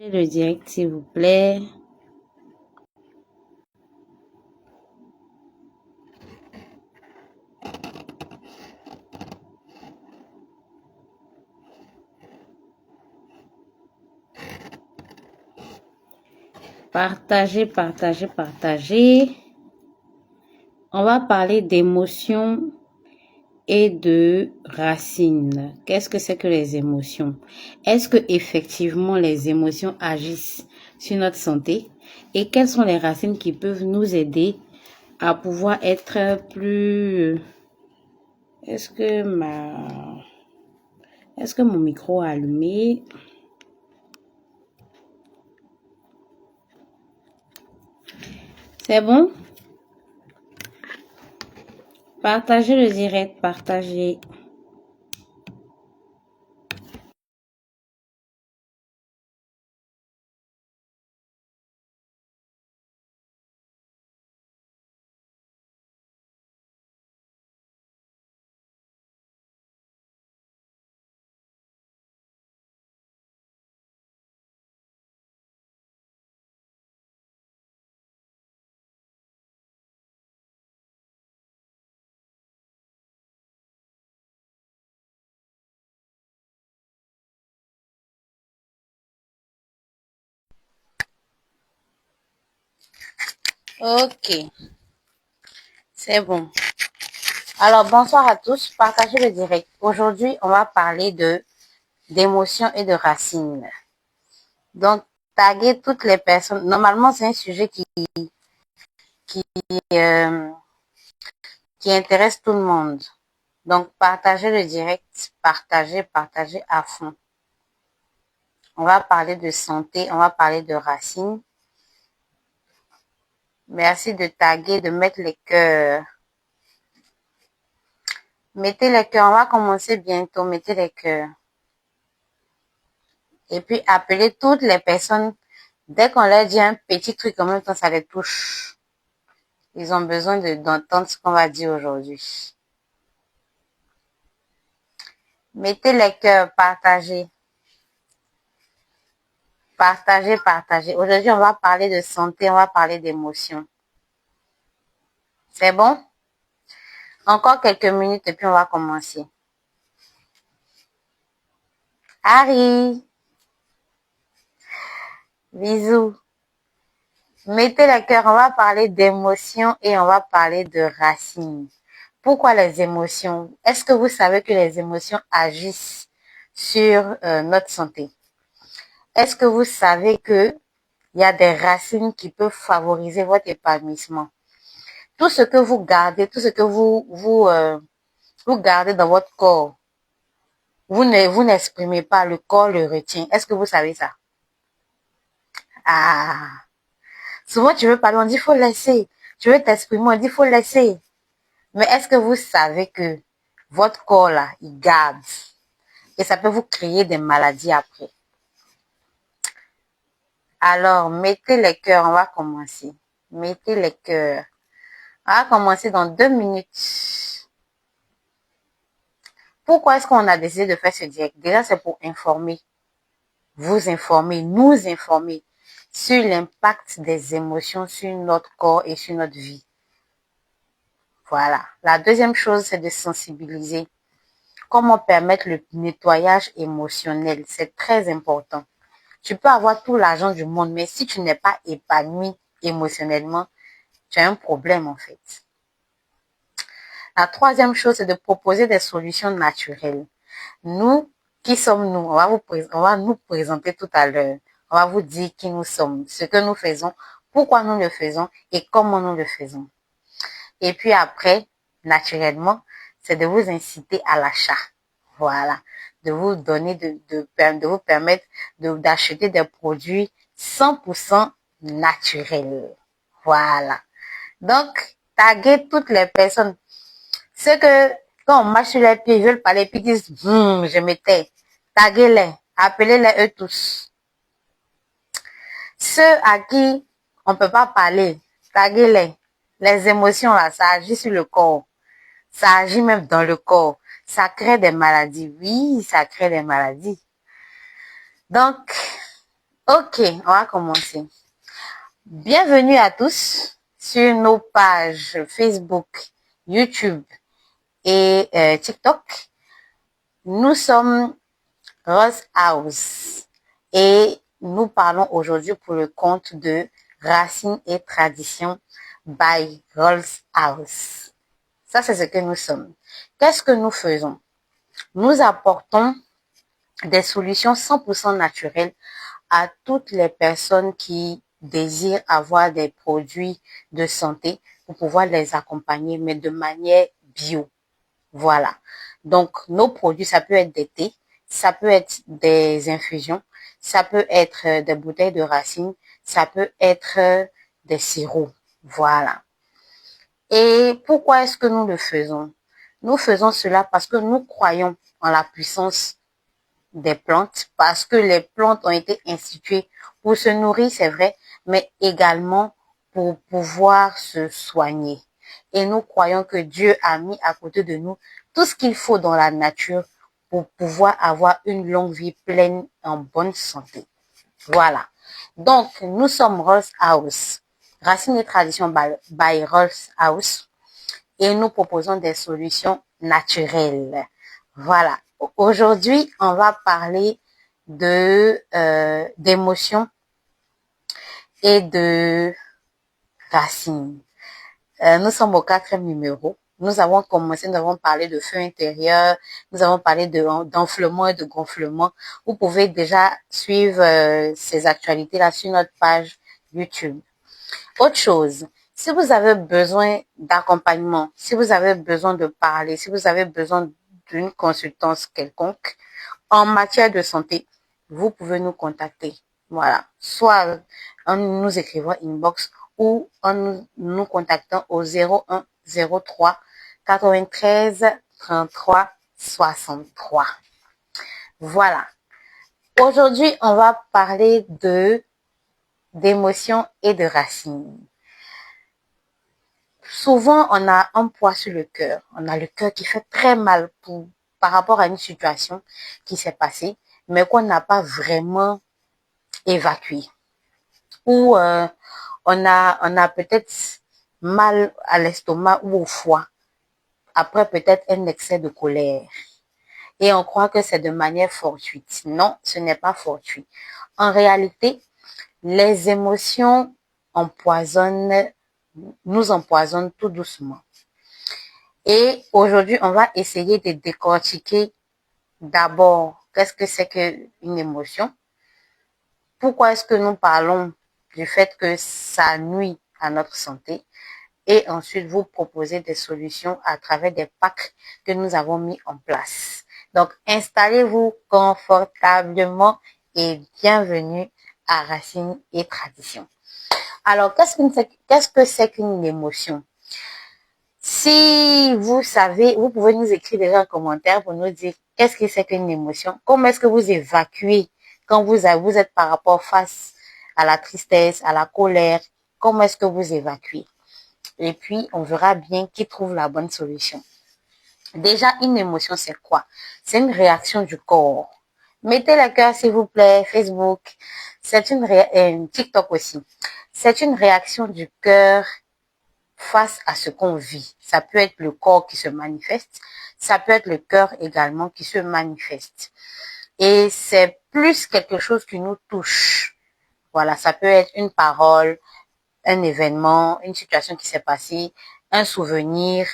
Le direct, s'il vous plaît. Partagez, partagez, partagez. On va parler d'émotions et de racines. Qu'est-ce que c'est que les émotions? Est-ce que effectivement les émotions agissent sur notre santé? Et quelles sont les racines qui peuvent nous aider à pouvoir être plus... Est-ce que mon micro est allumé? C'est bon? Partagez le direct, partagez. Ok, c'est bon. Alors, bonsoir à tous. Partagez le direct. Aujourd'hui, on va parler d'émotions et de racines. Donc, taguer toutes les personnes. Normalement, c'est un sujet euh, qui intéresse tout le monde. Donc, partagez le direct. Partagez à fond. On va parler de santé. On va parler de racines. Merci de taguer, de mettre les cœurs. Mettez les cœurs. On va commencer bientôt. Mettez les cœurs. Et puis, appelez toutes les personnes. Dès qu'on leur dit un petit truc, en même temps, ça les touche. Ils ont besoin d'entendre ce qu'on va dire aujourd'hui. Mettez les cœurs, partagez. Partagez. Aujourd'hui, on va parler de santé, on va parler d'émotions. C'est bon? Encore quelques minutes et puis on va commencer. Harry, bisous. Mettez les cœurs, on va parler d'émotions et on va parler de racines. Pourquoi les émotions? Est-ce que vous savez que les émotions agissent sur notre santé? Est-ce que vous savez que il y a des racines qui peuvent favoriser votre épanouissement? Tout ce que vous gardez, tout ce que vous gardez dans votre corps, vous n'exprimez pas, le corps le retient. Est-ce que vous savez ça? Ah, souvent tu veux parler, on dit faut laisser. Tu veux t'exprimer, on dit faut laisser. Mais est-ce que vous savez que votre corps là, il garde et ça peut vous créer des maladies après? Alors, mettez les cœurs, on va commencer. Mettez les cœurs. On va commencer dans 2 minutes. Pourquoi est-ce qu'on a décidé de faire ce direct? Déjà, c'est pour informer, vous informer, nous informer sur l'impact des émotions sur notre corps et sur notre vie. Voilà. La deuxième chose, c'est de sensibiliser. Comment permettre le nettoyage émotionnel? C'est très important. Tu peux avoir tout l'argent du monde, mais si tu n'es pas épanoui émotionnellement, tu as un problème en fait. La troisième chose, c'est de proposer des solutions naturelles. Nous, qui sommes-nous? On va nous présenter tout à l'heure. On va vous dire qui nous sommes, ce que nous faisons, pourquoi nous le faisons et comment nous le faisons. Et puis après, naturellement, c'est de vous inciter à l'achat. Voilà. De vous donner, de vous permettre d'acheter des produits 100% naturels. Voilà. Donc, taguez toutes les personnes. Ceux que, quand on marche sur les pieds, ils veulent parler, puis ils disent, je me tais. Taguez-les. Appelez-les eux tous. Ceux à qui on peut pas parler, taguez-les. Les émotions, là, ça agit sur le corps. Ça agit même dans le corps. Ça crée des maladies. Oui, ça crée des maladies. Donc, Ok, on va commencer. Bienvenue à tous sur nos pages Facebook, YouTube et TikTok. Nous sommes Rose House et nous parlons aujourd'hui pour le compte de Racines et Traditions by Rose House. Ça, c'est ce que nous sommes. Qu'est-ce que nous faisons? Nous apportons des solutions 100% naturelles à toutes les personnes qui désirent avoir des produits de santé pour pouvoir les accompagner, mais de manière bio. Voilà. Donc, nos produits, ça peut être des thés, ça peut être des infusions, ça peut être des bouteilles de racines, ça peut être des sirops. Voilà. Et pourquoi est-ce que nous le faisons? Nous faisons cela parce que nous croyons en la puissance des plantes, parce que les plantes ont été instituées pour se nourrir, c'est vrai, mais également pour pouvoir se soigner. Et nous croyons que Dieu a mis à côté de nous tout ce qu'il faut dans la nature pour pouvoir avoir une longue vie pleine en bonne santé. Voilà. Donc, nous sommes Rose House, Racines et Traditions by Rose House, et nous proposons des solutions naturelles. Voilà. Aujourd'hui, on va parler d'émotions et de racines. Nous sommes au 4e numéro. Nous avons commencé, nous avons parlé de feu intérieur, nous avons parlé d'enflement et de gonflement. Vous pouvez déjà suivre ces actualités-là sur notre page YouTube. Autre chose, si vous avez besoin d'accompagnement, si vous avez besoin de parler, si vous avez besoin d'une consultance quelconque en matière de santé, vous pouvez nous contacter. Voilà. Soit en nous écrivant inbox ou en nous contactant au 01 03 93 33 63. Voilà. Aujourd'hui, on va parler d'émotions et de racines. Souvent, on a un poids sur le cœur. On a le cœur qui fait très mal par rapport à une situation qui s'est passée, mais qu'on n'a pas vraiment évacuée. Ou on a peut-être mal à l'estomac ou au foie, après peut-être un excès de colère. Et on croit que c'est de manière fortuite. Non, ce n'est pas fortuit. En réalité, les émotions nous empoisonnent tout doucement. Et aujourd'hui, on va essayer de décortiquer d'abord qu'est-ce que c'est qu'une émotion. Pourquoi est-ce que nous parlons du fait que ça nuit à notre santé? Et ensuite, vous proposer des solutions à travers des packs que nous avons mis en place. Donc, installez-vous confortablement et bienvenue à Racines et Traditions. Alors, qu'est-ce que c'est qu'une émotion? Si vous savez, vous pouvez nous écrire déjà en commentaire pour nous dire qu'est-ce que c'est qu'une émotion, comment est-ce que vous évacuez quand vous êtes par rapport face à la tristesse, à la colère, comment est-ce que vous évacuez? Et puis, on verra bien qui trouve la bonne solution. Déjà, une émotion, c'est quoi? C'est une réaction du corps. Mettez le cœur, s'il vous plaît, Facebook. C'est TikTok aussi. C'est une réaction du cœur face à ce qu'on vit. Ça peut être le corps qui se manifeste, ça peut être le cœur également qui se manifeste. Et c'est plus quelque chose qui nous touche. Voilà, ça peut être une parole, un événement, une situation qui s'est passée, un souvenir,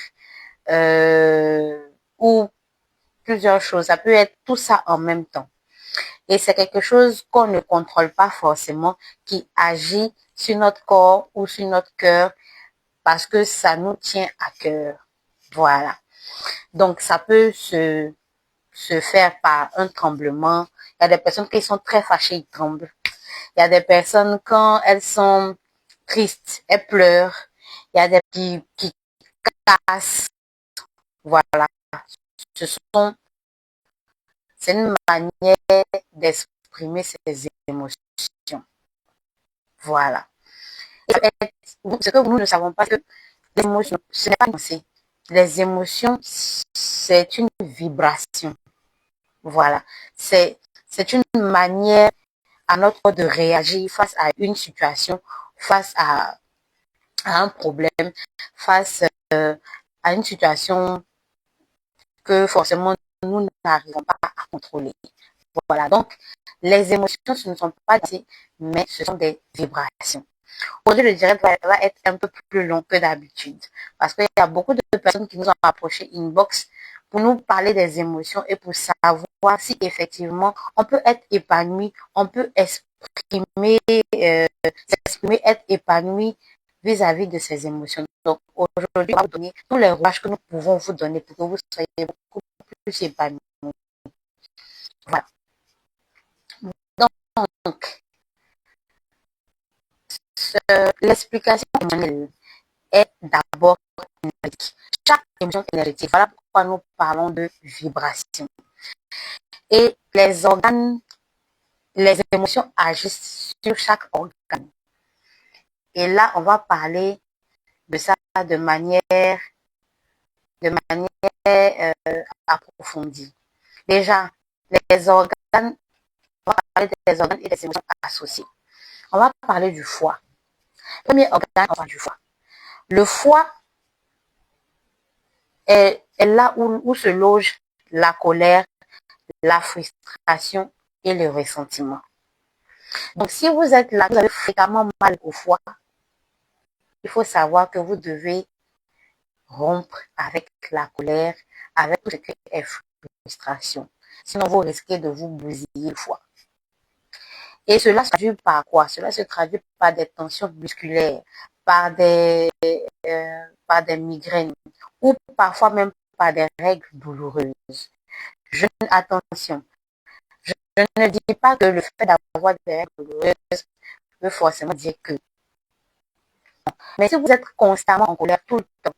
ou plusieurs choses. Ça peut être tout ça en même temps. Et c'est quelque chose qu'on ne contrôle pas forcément, qui agit sur notre corps ou sur notre cœur parce que ça nous tient à cœur. Voilà. Donc, ça peut se faire par un tremblement. Il y a des personnes qui sont très fâchées, ils tremblent. Il y a des personnes, quand elles sont tristes, elles pleurent. Il y a des qui cassent. Voilà. C'est une manière d'exprimer ses émotions. Voilà. Et ce que nous ne savons pas, c'est que les émotions, ce n'est pas une pensée. Les émotions, c'est une vibration. Voilà. C'est une manière à notre corps de réagir face à une situation, face à un problème, face à une situation que forcément nous n'arrivons pas à contrôler. Voilà, donc les émotions, ce ne sont pas des, mais ce sont des vibrations. Aujourd'hui, le direct va être un peu plus long que d'habitude parce qu'il y a beaucoup de personnes qui nous ont approché inbox pour nous parler des émotions et pour savoir si effectivement on peut être épanoui, on peut exprimer, s'exprimer, être épanoui vis-à-vis de ces émotions. Donc aujourd'hui, on va vous donner tous les rouages que nous pouvons vous donner pour que vous soyez beaucoup plus épanoui. Voilà. Donc, l'explication émotionnelle est d'abord énergétique. Chaque émotion est énergétique. Voilà pourquoi nous parlons de vibration. Et les organes, les émotions agissent sur chaque organe. Et là, on va parler de ça de manière approfondie. Déjà, les organes, on va parler des organes et des émotions associées. On va parler du foie. Premier organe, on parle du foie. Le foie est là où se loge la colère, la frustration et le ressentiment. Donc, si vous êtes là, vous avez fréquemment mal au foie, il faut savoir que vous devez rompre avec la colère, avec tout ce qui est frustration. Sinon, vous risquez de vous bousiller le foie. Et cela se traduit par quoi? Cela se traduit par des tensions musculaires, par des migraines ou parfois même par des règles douloureuses. Attention, je ne dis pas que le fait d'avoir des règles douloureuses veut forcément dire que. Mais si vous êtes constamment en colère tout le temps,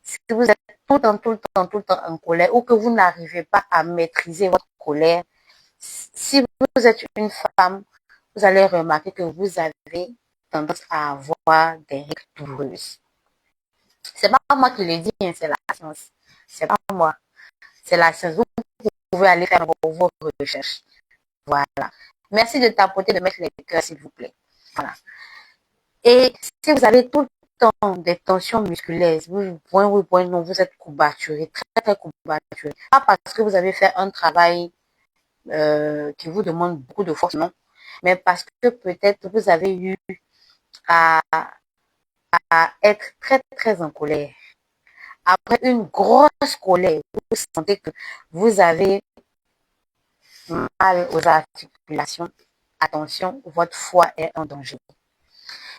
si vous êtes tout le temps en colère ou que vous n'arrivez pas à maîtriser votre colère, si vous êtes une femme, vous allez remarquer que vous avez tendance à avoir des règles douloureuses. C'est pas moi qui le dis, hein, c'est la science. C'est pas moi. C'est la science. Vous pouvez aller faire vos recherches. Voilà. Merci de tapoter, de mettre les cœurs, s'il vous plaît. Voilà. Et si vous avez tout le temps des tensions musculaires, non, vous êtes courbaturé, très courbaturé. Pas parce que vous avez fait un travail qui vous demande beaucoup de force, non, mais parce que peut-être vous avez eu à être très en colère. Après une grosse colère, vous sentez que vous avez mal aux articulations. Attention, votre foie est en danger.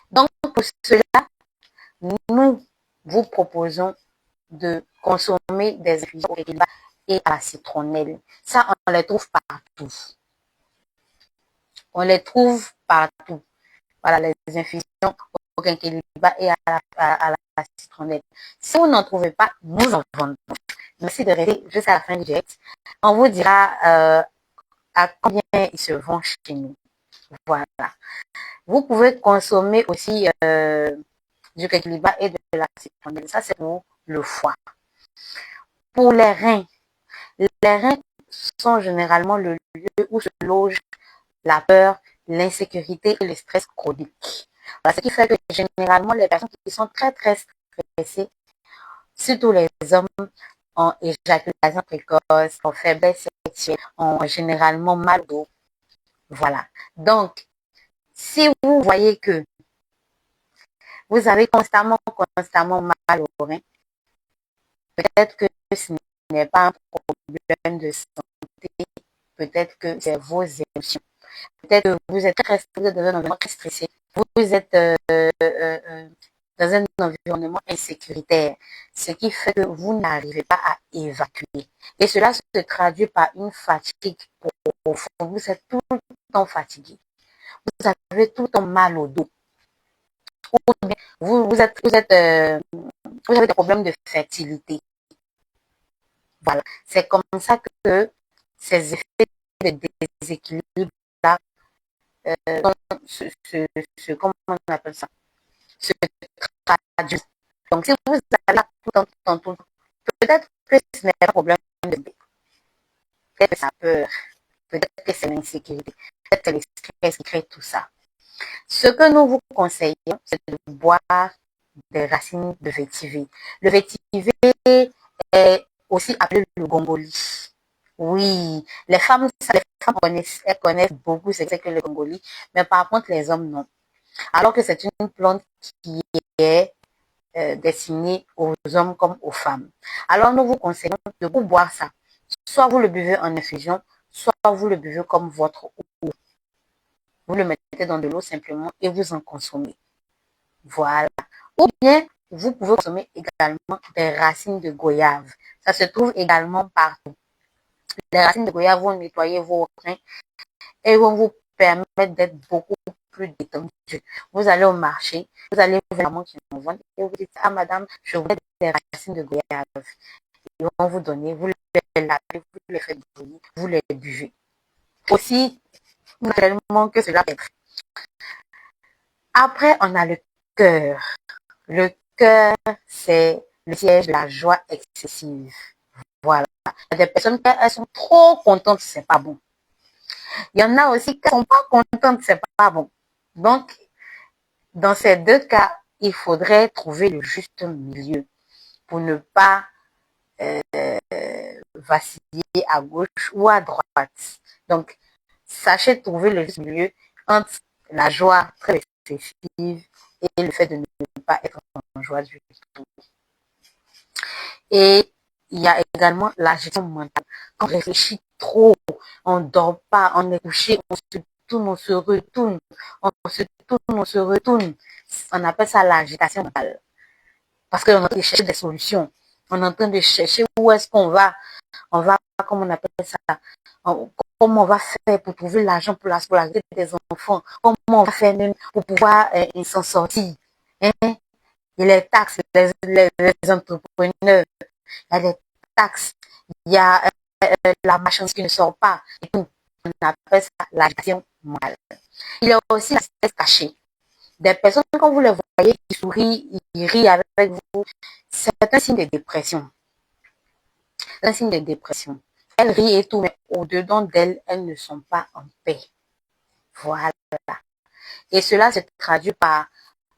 Donc, pour cela, nous vous proposons de consommer des infusions au Kekiliba et à la citronnelle. Ça, on les trouve partout. On les trouve partout. Voilà, les infusions au Kekiliba et à la citronnelle. Si vous n'en trouvez pas, nous en vendons. Merci de rester jusqu'à la fin du direct. On vous dira à combien ils se vendent chez nous. Voilà. Vous pouvez consommer aussi du Kekiliba et de la citronnelle. Ça, c'est pour le foie. Pour les reins sont généralement le lieu où se loge la peur, l'insécurité et le stress chronique. Voilà, ce qui fait que généralement, les personnes qui sont très stressées, surtout les hommes, ont éjaculation précoce, ont faiblesse sexuelle, ont généralement mal au dos. Voilà. Donc, si vous voyez que vous avez constamment mal au rein, peut-être que ce n'est pas un problème de santé, peut-être que c'est vos émotions. Peut-être que vous êtes dans un environnement très stressé, vous êtes dans un environnement insécuritaire, ce qui fait que vous n'arrivez pas à évacuer. Et cela se traduit par une fatigue profonde. Vous êtes tout le temps fatigué. Vous avez tout le temps mal au dos. Vous avez des problèmes de fertilité. Voilà. C'est comme ça que ces effets de déséquilibre-là, comment on appelle ça, se traduisent. Donc, si vous avez tout le temps, peut-être que ce n'est pas un problème de peut-être que ça peur, peut-être que c'est l'insécurité, peut-être que c'est Ce que nous vous conseillons, c'est de boire des racines de vétiver. Le vétiver est aussi appelé le gongoli. Oui, les femmes connaissent, elles connaissent beaucoup ce que c'est que le gongoli, mais par contre, les hommes, non. Alors que c'est une plante qui est destinée aux hommes comme aux femmes. Alors, nous vous conseillons de vous boire ça. Soit vous le buvez en infusion, soit vous le buvez comme votre eau. Vous le mettez dans de l'eau simplement et vous en consommez. Voilà. Ou bien, vous pouvez consommer également des racines de goyave. Ça se trouve également partout. Les racines de goyave vont nettoyer vos reins et vont vous permettre d'être beaucoup plus détendu. Vous allez au marché, vous allez voir la maman qui en vend et vous dites, ah madame, je voudrais des racines de goyave. Ils vont vous donner, vous les lavez, vous les faites brûler, vous les buvez. Aussi, naturellement que cela est. Après, on a le cœur. Le cœur, c'est le siège de la joie excessive. Voilà. Il y a des personnes qui elles sont trop contentes, c'est pas bon. Il y en a aussi qui sont pas contentes, c'est pas bon. Donc, dans ces deux cas, il faudrait trouver le juste milieu pour ne pas vaciller à gauche ou à droite. Donc, sachez trouver le juste milieu entre la joie très excessive et le fait de ne pas être en joie du tout. Et il y a également la gestion mentale. Quand on réfléchit trop, on ne dort pas, on est couché, on se tourne, on se retourne, on se tourne, on se retourne. On appelle ça l'agitation mentale. Parce qu'on est en train de chercher des solutions. On est en train de chercher où est-ce qu'on va. On va, comment on appelle ça, comment on va faire pour trouver l'argent pour la scolarité des enfants. Comment on va faire même pour pouvoir s'en sortir. Hein? Et les taxes, les entrepreneurs, il y a des taxes, il y a la marchandise qui ne sort pas. Et tout. On appelle ça l'agitation morale. Il y a aussi la stress cachée. Des personnes, quand vous les voyez, qui sourient, ils rient avec vous, c'est un signe de dépression. C'est un signe de dépression. Elles rient et tout, mais au-dedans d'elles, elles ne sont pas en paix. Voilà. Et cela se traduit par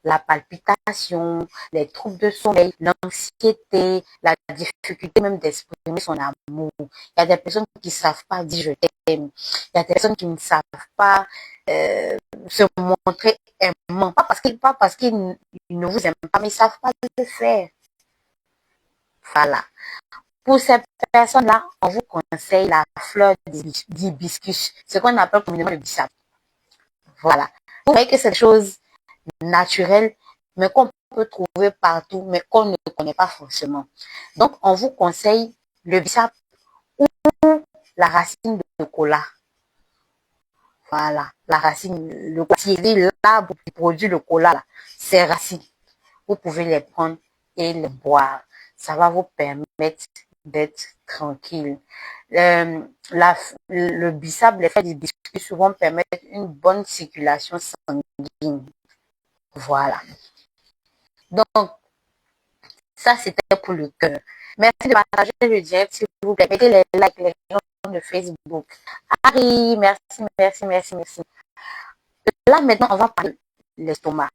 la palpitation, les troubles de sommeil, l'anxiété, la difficulté même d'exprimer son amour. Il y a des personnes qui ne savent pas dire je t'aime. Il y a des personnes qui ne savent pas se montrer aimant. Pas parce qu'ils ne vous aiment pas, mais ils ne savent pas le faire. Voilà. Pour ces personnes-là, on vous conseille la fleur d'hibiscus, ce qu'on appelle communément le bissap. Voilà. Vous voyez que c'est des choses naturelles, mais qu'on peut trouver partout, mais qu'on ne connaît pas forcément. Donc, on vous conseille le bissap ou la racine de cola. Voilà, la racine, le tirer l'arbre qui produit le cola, ces racines. Vous pouvez les prendre et les boire. Ça va vous permettre d'être tranquille. Le bissap, l'effet du biscuit souvent permettent une bonne circulation sanguine. Voilà. Donc, ça, c'était pour le cœur. Merci de partager le direct, s'il vous plaît. Mettez les likes, les gens de Facebook. Harry, merci, merci, merci, merci. Là, maintenant, on va parler de l'estomac.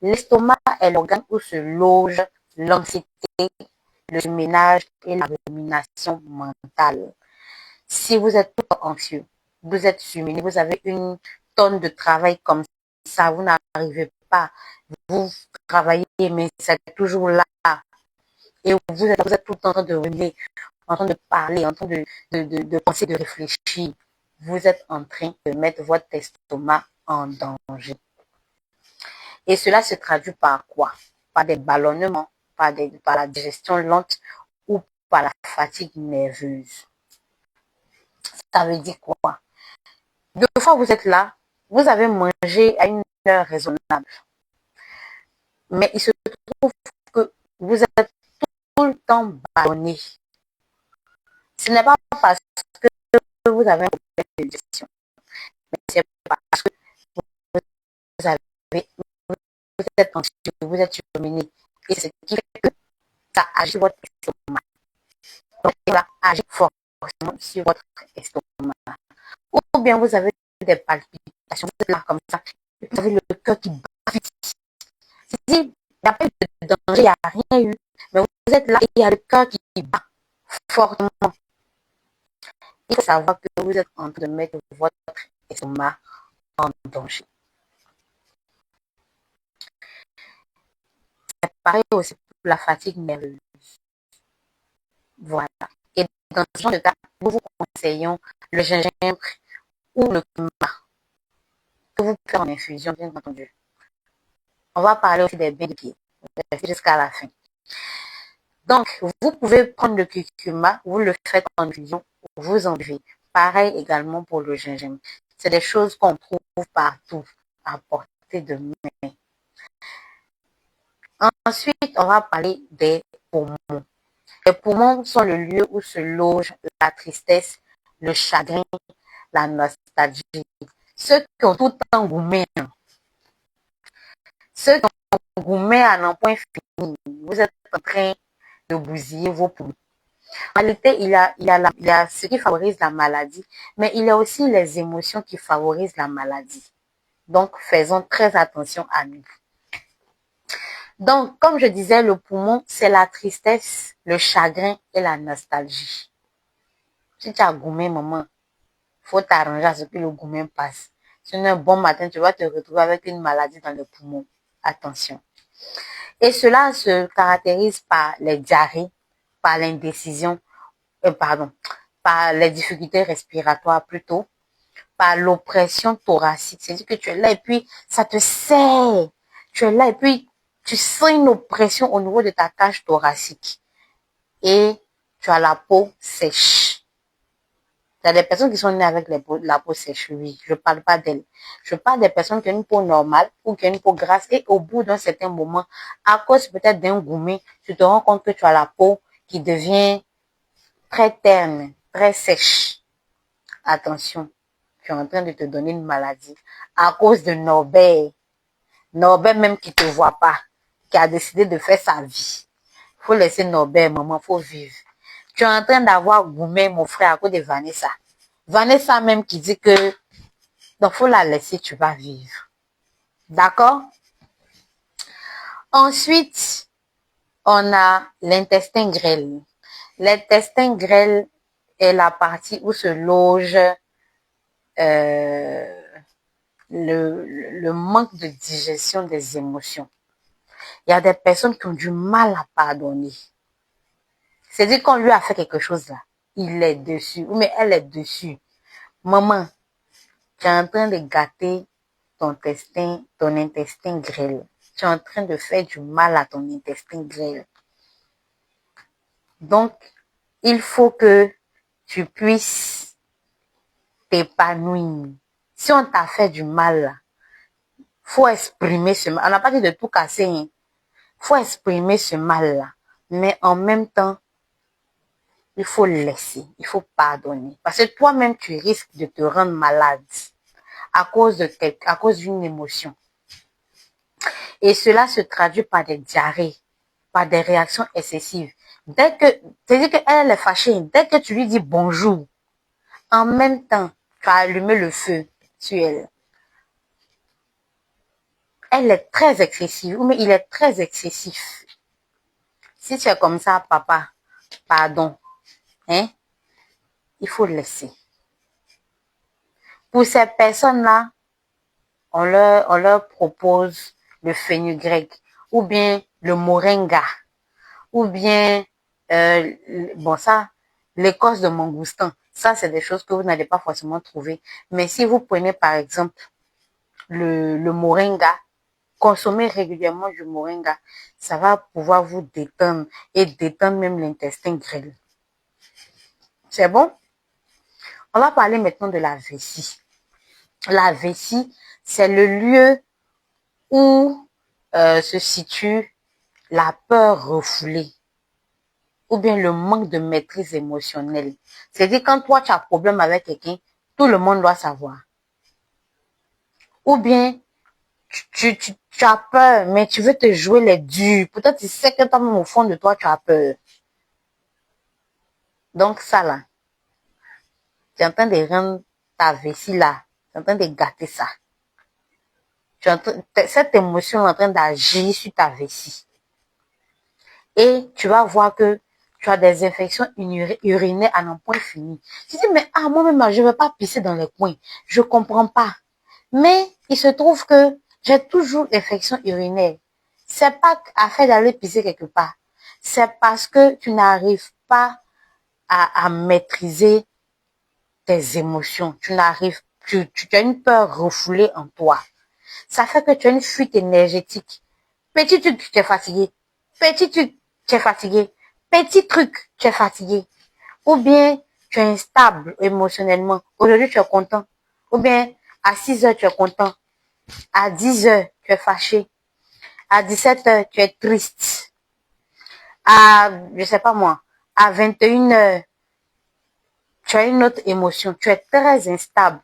L'estomac est l'organe où se loge l'anxiété, le ménage et la rumination mentale. Si vous êtes tout anxieux, vous êtes surmené, vous avez une tonne de travail comme ça, vous n'arrivez pas, vous travaillez, mais c'est toujours là. Et vous êtes tout le temps en train de ruminer, en train de parler, en train de penser, de réfléchir. Vous êtes en train de mettre votre estomac en danger. Et cela se traduit par quoi? Par des ballonnements, par la digestion lente ou par la fatigue nerveuse. Ça veut dire quoi? Deux fois vous êtes là, vous avez mangé à une heure raisonnable. Mais il se trouve que vous êtes tout le temps ballonné. Ce n'est pas parce que vous avez un problème de digestion, mais c'est parce que vous avez, vous êtes anxieux, vous êtes surmené. Et c'est ce qui fait que ça agit votre estomac. Donc, ça va agir forcément sur votre estomac. Ou bien vous avez des palpitations, vous êtes là comme ça, et vous avez le cœur qui bat vite. Il n'y a pas eu de danger, il n'y a rien eu. Mais vous êtes là et il y a le cœur qui bat fortement. Il faut savoir que vous êtes en train de mettre votre estomac en danger. C'est pareil aussi pour la fatigue nerveuse. Voilà. Et dans ce genre de cas, nous vous conseillons le gingembre ou le curcuma que vous pouvez faire en infusion, bien entendu. On va parler aussi des bains de pied jusqu'à la fin. Donc, vous pouvez prendre le curcuma, vous le faites en infusion, vous en buvez. Pareil également pour le gingembre. C'est des choses qu'on trouve partout à portée de main. Ensuite, on va parler des poumons. Les poumons sont le lieu où se loge la tristesse, le chagrin, la nostalgie. Ceux qui ont tout engouemé, ceux qui ont engouemé à n'en point fini, vous êtes en train de bousiller vos poumons. En réalité, il y a ce qui favorise la maladie, mais il y a aussi les émotions qui favorisent la maladie. Donc, faisons très attention à nous. Donc, comme je disais, le poumon, c'est la tristesse, le chagrin et la nostalgie. Si tu as goumé, maman, faut t'arranger à ce que le gourmet passe. Sinon, un bon matin, tu vas te retrouver avec une maladie dans le poumon. Attention. Et cela se caractérise par les diarrhées, par l'indécision, par les difficultés respiratoires plutôt, par l'oppression thoracique. C'est-à-dire que tu es là et puis ça te serre. Tu es là et puis tu sens une oppression au niveau de ta cage thoracique. Et tu as la peau sèche. Il y a des personnes qui sont nées avec la peau sèche, oui. Je ne parle pas d'elles. Je parle des personnes qui ont une peau normale ou qui ont une peau grasse et au bout d'un certain moment, à cause peut-être d'un gourmet, tu te rends compte que tu as la peau qui devient très terne, très sèche. Attention, tu es en train de te donner une maladie à cause de Norbert. Norbert même qui ne te voit pas, qui a décidé de faire sa vie. Il faut laisser Norbert, maman, il faut vivre. Tu es en train d'avoir gourmet, mon frère, à cause de Vanessa. Vanessa même qui dit que, donc faut la laisser, tu vas vivre. D'accord? Ensuite, on a l'intestin grêle. L'intestin grêle est la partie où se loge le manque de digestion des émotions. Il y a des personnes qui ont du mal à pardonner. C'est-à-dire qu'on lui a fait quelque chose là. Il est dessus, mais elle est dessus. Maman, tu es en train de gâter ton intestin grêle. Tu es en train de faire du mal à ton intestin grêle. Donc, il faut que tu puisses t'épanouir. Si on t'a fait du mal, faut exprimer ce mal. On n'a pas dit de tout casser. Hein. Faut exprimer ce mal-là. Mais en même temps, il faut laisser. Il faut pardonner. Parce que toi-même, tu risques de te rendre malade à cause d'une émotion. Et cela se traduit par des diarrhées, par des réactions excessives. C'est-à-dire qu'elle est fâchée. Dès que tu lui dis bonjour, en même temps, tu as allumé le feu sur elle. Elle est très excessive, mais il est très excessif. Si tu es comme ça, papa, pardon, hein, il faut laisser. Pour ces personnes-là, on leur propose le fenugrec, ou bien le moringa, ou bien, bon ça, l'écorce de mangoustan. Ça, c'est des choses que vous n'allez pas forcément trouver. Mais si vous prenez par exemple le moringa, consommez régulièrement du moringa, ça va pouvoir vous détendre et détendre même l'intestin grêle. C'est bon? On va parler maintenant de la vessie. La vessie, c'est le lieu où se situe la peur refoulée ou bien le manque de maîtrise émotionnelle. C'est-à-dire quand toi tu as un problème avec quelqu'un, tout le monde doit savoir. Ou bien tu as peur, mais tu veux te jouer les durs. Peut-être tu sais que toi-même au fond de toi tu as peur. Donc ça là, tu es en train de rendre ta vessie là, tu es en train de gâter ça. Cette émotion est en train d'agir sur ta vessie. Et tu vas voir que tu as des infections urinaires à n'en point fini. Tu dis, mais moi-même, je ne veux pas pisser dans les coins. Je ne comprends pas. Mais il se trouve que j'ai toujours infection urinaire. C'est pas afin d'aller pisser quelque part. C'est parce que tu n'arrives pas à maîtriser tes émotions. Tu as une peur refoulée en toi. Ça fait que tu as une fuite énergétique. Petit truc, tu es fatigué. Petit truc, tu es fatigué. Petit truc, tu es fatigué. Ou bien, tu es instable émotionnellement. Aujourd'hui, tu es content. Ou bien, à 6 heures, tu es content. À 10 heures, tu es fâché. À 17 heures, tu es triste. Je sais pas moi, à 21 heures, tu as une autre émotion. Tu es très instable.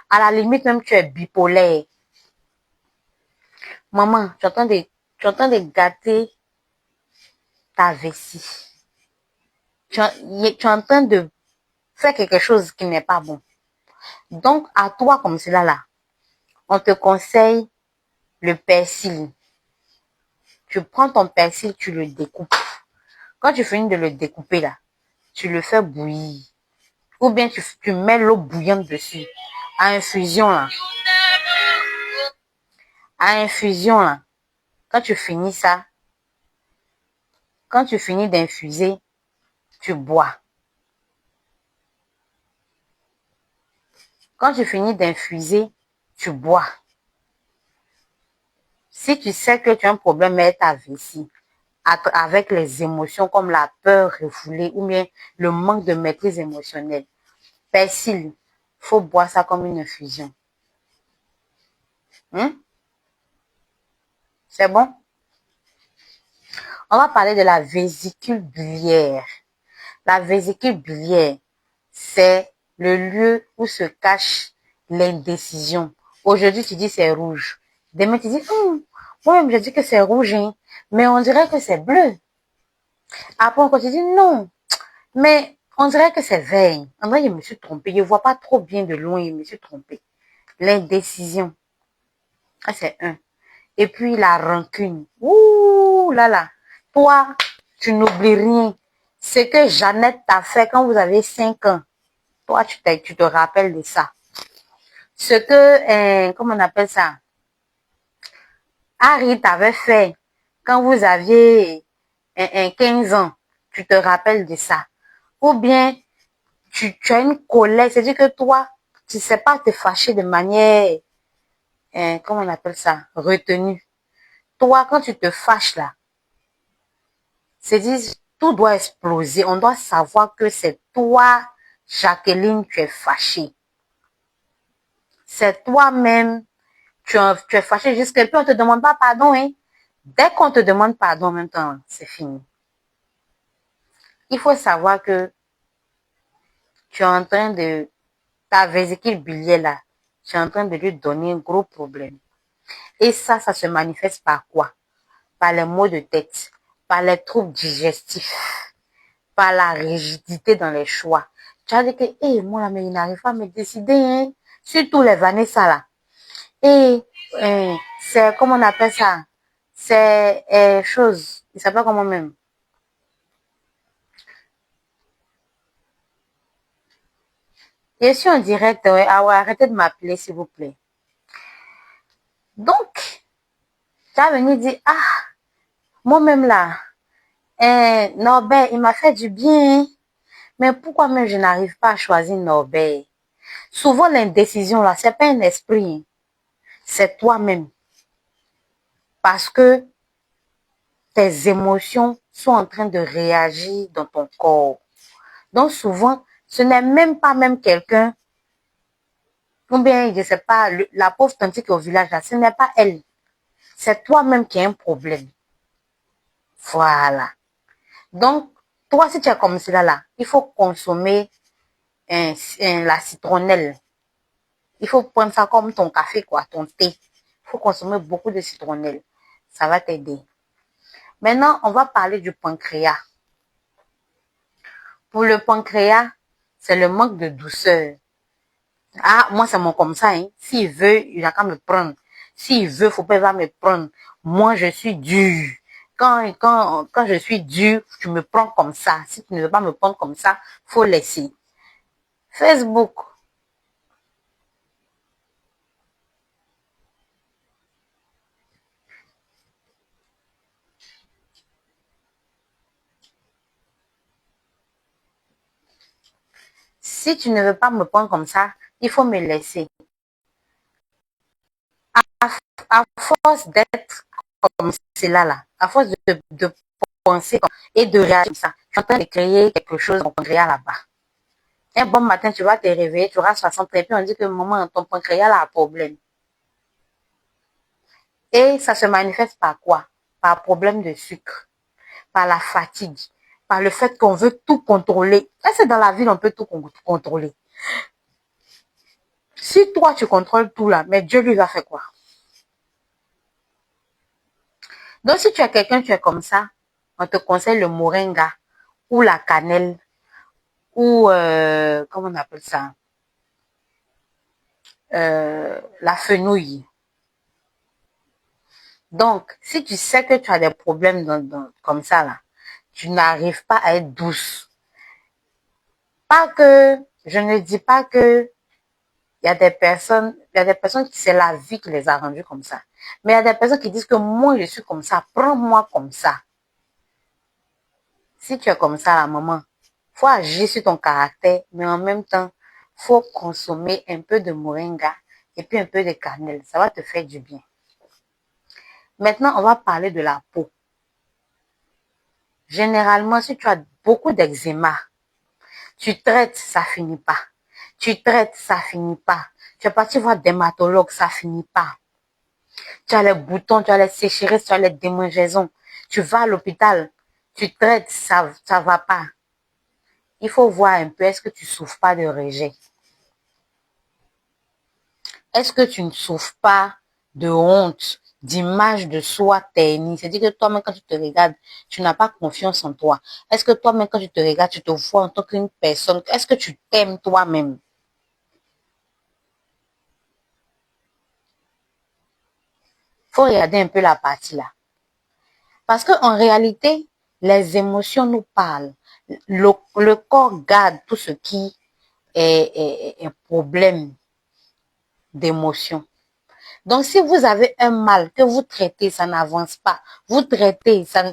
À la limite même, tu es bipolaire. Maman, tu es en train de gâter ta vessie. Tu es en train de faire quelque chose qui n'est pas bon. Donc, à toi comme cela là, on te conseille le persil. Tu prends ton persil, tu le découpes. Quand tu finis de le découper là, tu le fais bouillir. Ou bien tu mets l'eau bouillante dessus. À infusion là. À infusion là. Quand tu finis ça, quand tu finis d'infuser, tu bois. Quand tu finis d'infuser, tu bois. Si tu sais que tu as un problème avec ta vessie, avec les émotions comme la peur refoulée ou bien le manque de maîtrise émotionnelle, persil, faut boire ça comme une infusion. C'est bon? On va parler de la vésicule biliaire. La vésicule biliaire, c'est le lieu où se cache l'indécision. Aujourd'hui, tu dis c'est rouge. Demain, tu dis, moi-même, je dis que c'est rouge, hein, mais on dirait que c'est bleu. Après, quand tu dis non, mais on dirait que c'est vert. En vrai, je me suis trompée. Je ne vois pas trop bien de loin, je me suis trompée. L'indécision. Ah, c'est un. Et puis, la rancune. Ouh là là. Toi, tu n'oublies rien. Ce que Jeannette t'a fait quand vous avez 5 ans. Toi, tu te rappelles de ça. Ce que, comment on appelle ça? Harry t'avait fait quand vous aviez 15 ans. Tu te rappelles de ça. Ou bien, tu as une colère. C'est-à-dire que toi, tu ne sais pas te fâcher de manière, comment on appelle ça? Retenue. Toi, quand tu te fâches là, c'est-à-dire, tout doit exploser. On doit savoir que c'est toi, Jacqueline, tu es fâchée. C'est toi-même, tu es fâchée jusqu'à puis on te demande pas pardon, hein. Dès qu'on te demande pardon en même temps, c'est fini. Il faut savoir que tu es en train de, ta vésicule biliaire là, tu es en train de lui donner un gros problème. Et ça se manifeste par quoi? Par les maux de tête, par les troubles digestifs, par la rigidité dans les choix. Tu as dit que, moi là, mais il n'arrive pas à me décider, hein. Surtout les Vanessa là. Et c'est, comment on appelle ça? C'est chose, il s'appelle comment même? Je suis en direct, ouais. Ah ouais, arrêtez de m'appeler, s'il vous plaît. Donc, tu as venu dire, moi-même là, Norbert, il m'a fait du bien, hein. Mais pourquoi même je n'arrive pas à choisir Norbert? Souvent, l'indécision là, c'est pas un esprit, c'est toi-même. Parce que tes émotions sont en train de réagir dans ton corps. Donc souvent, ce n'est même pas même quelqu'un, ou bien, je sais pas, la pauvre tante qui est au village là, ce n'est pas elle. C'est toi-même qui as un problème. Voilà. Donc, toi, si tu es comme cela là, il faut consommer la citronnelle. Il faut prendre ça comme ton café, quoi, ton thé. Il faut consommer beaucoup de citronnelle. Ça va t'aider. Maintenant, on va parler du pancréas. Pour le pancréas, c'est le manque de douceur. Moi, c'est mon comme ça, hein. S'il veut, il a qu'à me prendre. S'il veut, faut pas, il va me prendre. Moi, je suis dur. Quand je suis dur, tu me prends comme ça. Si tu ne veux pas me prendre comme ça, faut laisser. Facebook. Si tu ne veux pas me prendre comme ça, il faut me laisser. À force d'être comme cela là, à force de penser et de réagir comme ça, tu es en train de créer quelque chose dans ton pancréas là-bas. Un bon matin, tu vas te réveiller, tu auras 60 et puis on dit que maman, ton pancréas là a un problème. Et ça se manifeste par quoi? Par problème de sucre, par la fatigue, par le fait qu'on veut tout contrôler. Est-ce que dans la vie, on peut tout contrôler? Si toi, tu contrôles tout là, mais Dieu lui va faire quoi? Donc, si tu es quelqu'un, tu es comme ça, on te conseille le moringa ou la cannelle ou, comment on appelle ça? La fenouil. Donc, si tu sais que tu as des problèmes comme ça, là, tu n'arrives pas à être douce. Pas que, je ne dis pas que il y a des personnes qui c'est la vie qui les a rendues comme ça. Mais il y a des personnes qui disent que moi, je suis comme ça, prends-moi comme ça. Si tu es comme ça, la maman, faut agir sur ton caractère, mais en même temps, faut consommer un peu de moringa et puis un peu de cannelle. Ça va te faire du bien. Maintenant, on va parler de la peau. Généralement, si tu as beaucoup d'eczéma, tu traites, ça finit pas. Tu traites, ça finit pas. Tu es parti voir dermatologue, ça finit pas. Tu as les boutons, tu as les sécheresses, tu as les démangeaisons. Tu vas à l'hôpital, tu traites, ça va pas. Il faut voir un peu, est-ce que tu souffres pas de rejet? Est-ce que tu ne souffres pas de honte, d'image de soi ternie? C'est-à-dire que toi-même, quand tu te regardes, tu n'as pas confiance en toi. Est-ce que toi-même, quand tu te regardes, tu te vois en tant qu'une personne? Est-ce que tu t'aimes toi-même? Faut regarder un peu la partie là. Parce qu'en réalité, les émotions nous parlent. Le corps garde tout ce qui est problème d'émotion. Donc, si vous avez un mal que vous traitez, ça n'avance pas. Vous traitez, ça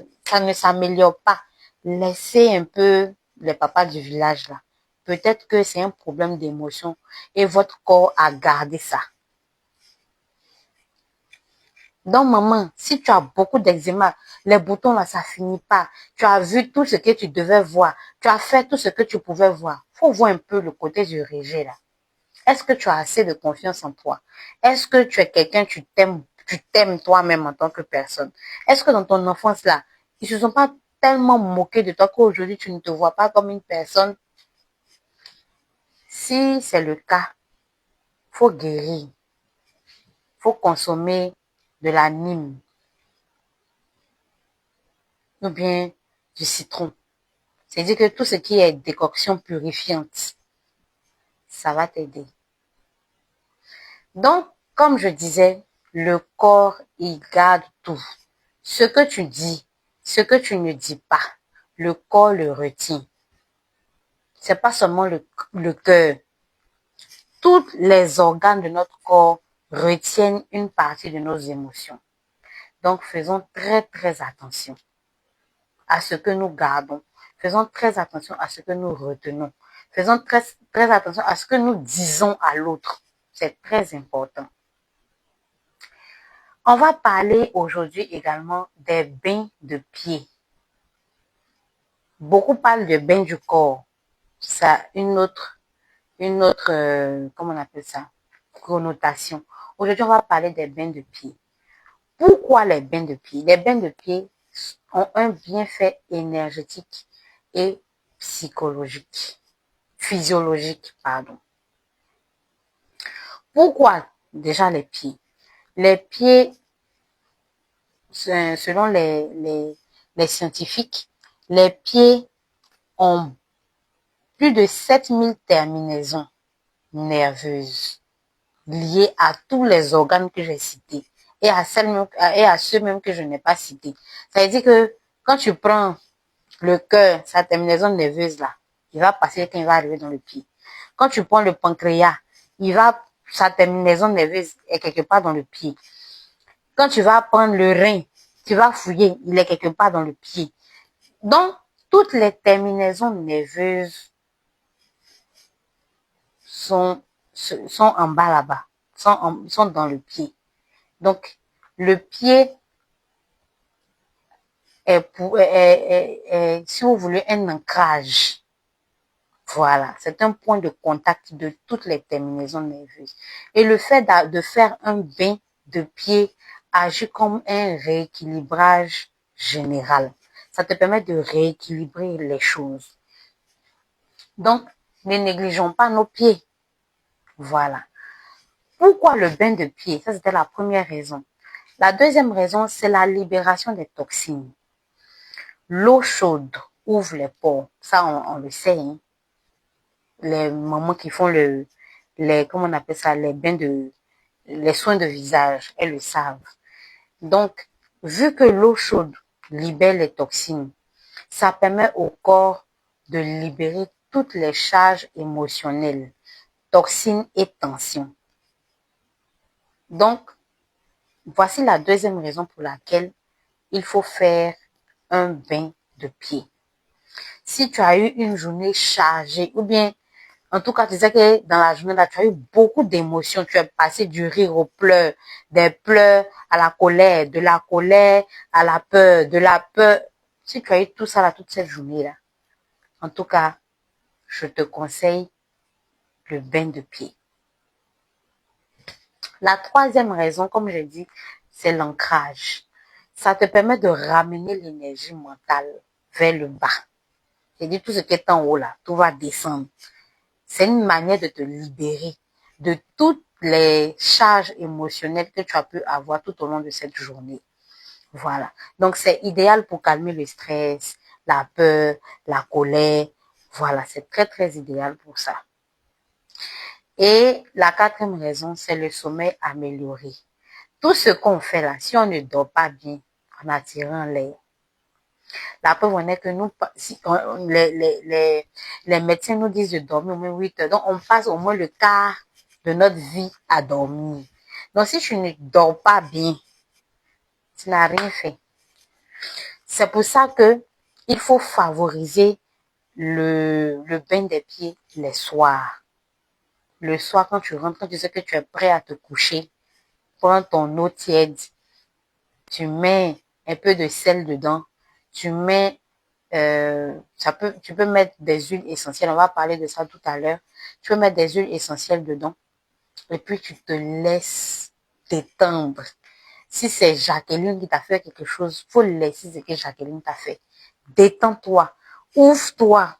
ne s'améliore pas. Laissez un peu les papas du village là. Peut-être que c'est un problème d'émotion et votre corps a gardé ça. Donc, maman, si tu as beaucoup d'eczéma, les boutons là, ça finit pas. Tu as vu tout ce que tu devais voir. Tu as fait tout ce que tu pouvais voir. Faut voir un peu le côté du rejet là. Est-ce que tu as assez de confiance en toi? Est-ce que tu es quelqu'un, tu t'aimes toi-même en tant que personne? Est-ce que dans ton enfance là, ils se sont pas tellement moqués de toi qu'aujourd'hui tu ne te vois pas comme une personne? Si c'est le cas, faut guérir. Faut consommer de la nîmes ou bien du citron. C'est-à-dire que tout ce qui est décoction purifiante, ça va t'aider. Donc, comme je disais, le corps, il garde tout. Ce que tu dis, ce que tu ne dis pas, le corps le retient. C'est pas seulement le cœur. Tous les organes de notre corps retiennent une partie de nos émotions. Donc, faisons très, très attention à ce que nous gardons. Faisons très attention à ce que nous retenons. Faisons très, très attention à ce que nous disons à l'autre. C'est très important. On va parler aujourd'hui également des bains de pied. Beaucoup parlent de bains du corps. Ça a comment on appelle ça? Connotation. Aujourd'hui, on va parler des bains de pied. Pourquoi les bains de pied? Les bains de pied ont un bienfait énergétique et psychologique, physiologique, pardon. Pourquoi déjà les pieds? Les pieds, selon les scientifiques, les pieds ont plus de 7000 terminaisons nerveuses liées à tous les organes que j'ai cités. et à ceux même que je n'ai pas cités. Ça veut dire que quand tu prends le cœur, sa terminaison nerveuse là, il va passer quand il va arriver dans le pied. Quand tu prends le pancréas, sa terminaison nerveuse est quelque part dans le pied. Quand tu vas prendre le rein, tu vas fouiller, il est quelque part dans le pied. Donc, toutes les terminaisons nerveuses sont en bas là-bas, sont dans le pied. Donc, le pied est, si vous voulez, un ancrage. Voilà, c'est un point de contact de toutes les terminaisons nerveuses. Et le fait de faire un bain de pied agit comme un rééquilibrage général. Ça te permet de rééquilibrer les choses. Donc, ne négligeons pas nos pieds. Voilà. Pourquoi le bain de pied? Ça, c'était la première raison. La deuxième raison, c'est la libération des toxines. L'eau chaude ouvre les pores. Ça, on le sait, hein. Les mamans qui font comment on appelle ça, les soins de visage, elles le savent. Donc, vu que l'eau chaude libère les toxines, ça permet au corps de libérer toutes les charges émotionnelles, toxines et tensions. Donc, voici la deuxième raison pour laquelle il faut faire un bain de pied. Si tu as eu une journée chargée, ou bien, en tout cas, tu sais que dans la journée, là, tu as eu beaucoup d'émotions. Tu es passé du rire aux pleurs, des pleurs à la colère, de la colère à la peur, de la peur. Si tu as eu tout ça là, toute cette journée-là, en tout cas, je te conseille le bain de pied. La troisième raison, comme je dis, c'est l'ancrage. Ça te permet de ramener l'énergie mentale vers le bas. C'est-à-dire tout ce qui est en haut là, tout va descendre. C'est une manière de te libérer de toutes les charges émotionnelles que tu as pu avoir tout au long de cette journée. Voilà. Donc, c'est idéal pour calmer le stress, la peur, la colère. Voilà, c'est très, très idéal pour ça. Et la quatrième raison, c'est le sommeil amélioré. Tout ce qu'on fait là, si on ne dort pas bien en attirant l'air, la preuve en est que nous, si les médecins nous disent de dormir au moins 8 heures. Donc, on passe au moins le quart de notre vie à dormir. Donc, si tu ne dors pas bien, tu n'as rien fait. C'est pour ça que il faut favoriser le bain des pieds les soirs. Le soir, quand tu rentres, quand tu sais que tu es prêt à te coucher, prends ton eau tiède, tu mets un peu de sel dedans, tu mets tu peux mettre des huiles essentielles. On va parler de ça tout à l'heure. Tu peux mettre des huiles essentielles dedans. Et puis, tu te laisses détendre. Si c'est Jacqueline qui t'a fait quelque chose, faut le laisser ce que Jacqueline t'a fait. Détends-toi. Ouvre-toi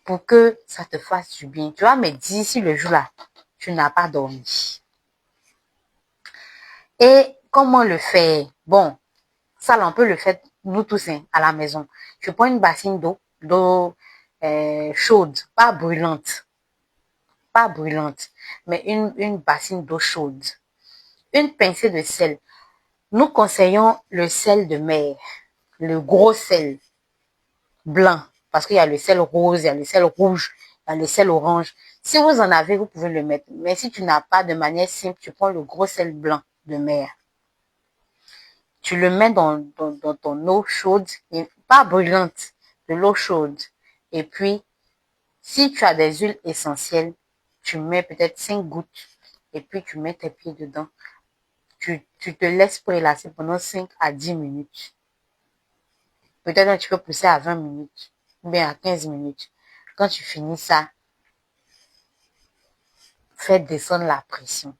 pour que ça te fasse du bien. Tu vois, mais d'ici le jour-là, tu n'as pas dormi. Et comment le faire? Bon, ça, là, on peut le faire nous tous hein, à la maison. Tu prends une bassine d'eau chaude, pas brûlante, mais une bassine d'eau chaude. Une pincée de sel. Nous conseillons le sel de mer, le gros sel blanc, parce qu'il y a le sel rose, il y a le sel rouge, il y a le sel orange. Si vous en avez, vous pouvez le mettre. Mais si tu n'as pas, de manière simple, tu prends le gros sel blanc de mer. Tu le mets dans ton eau chaude, et pas brûlante, de l'eau chaude. Et puis, si tu as des huiles essentielles, tu mets peut-être 5 gouttes et puis tu mets tes pieds dedans. Tu te laisses prélasser pendant 5 à 10 minutes. Peut-être tu peux pousser à 20 minutes ou bien à 15 minutes. Quand tu finis ça, fais descendre la pression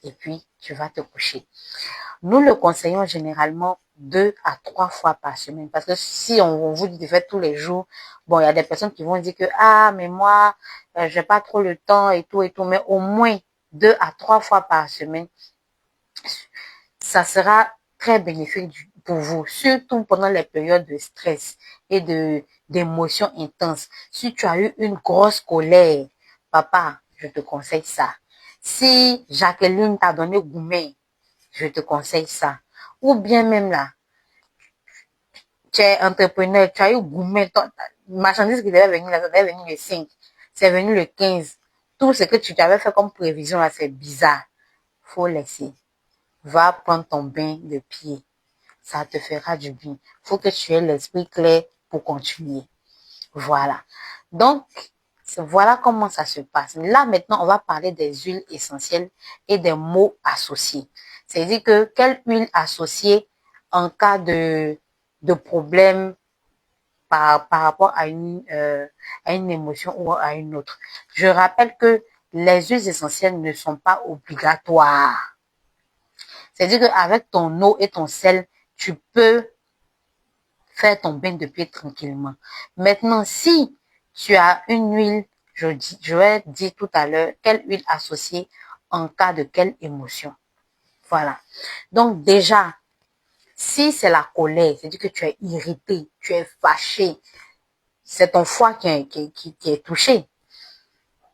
et puis tu vas te coucher. Nous le conseillons généralement 2 à 3 fois par semaine. Parce que si on vous dit de faire tous les jours, bon, il y a des personnes qui vont dire que, ah, mais moi, j'ai pas trop le temps et tout, mais au moins 2 à 3 fois par semaine, ça sera très bénéfique pour vous, surtout pendant les périodes de stress et d'émotions intenses. Si tu as eu une grosse colère, papa, je te conseille ça. Si Jacqueline t'a donné gourmet, Je te conseille ça. Ou bien même là, tu es entrepreneur, tu as eu gourmet, marchandise qui devait venir là, ça devait venir le 5, c'est venu le 15. Tout ce que tu t'avais fait comme prévision là, c'est bizarre. Faut laisser. Va prendre ton bain de pied. Ça te fera du bien. Faut que tu aies l'esprit clair pour continuer. Voilà. Donc, voilà comment ça se passe. Là, maintenant, on va parler des huiles essentielles et des mots associés. C'est-à-dire que quelle huile associée en cas de problème par rapport à une émotion ou à une autre. Je rappelle que les huiles essentielles ne sont pas obligatoires. C'est-à-dire qu'avec ton eau et ton sel, tu peux faire ton bain de pied tranquillement. Maintenant, si tu as une huile, je vais dire tout à l'heure, quelle huile associée en cas de quelle émotion. Voilà. Donc déjà, si c'est la colère, c'est-à-dire que tu es irrité, tu es fâché, c'est ton foie qui est touché.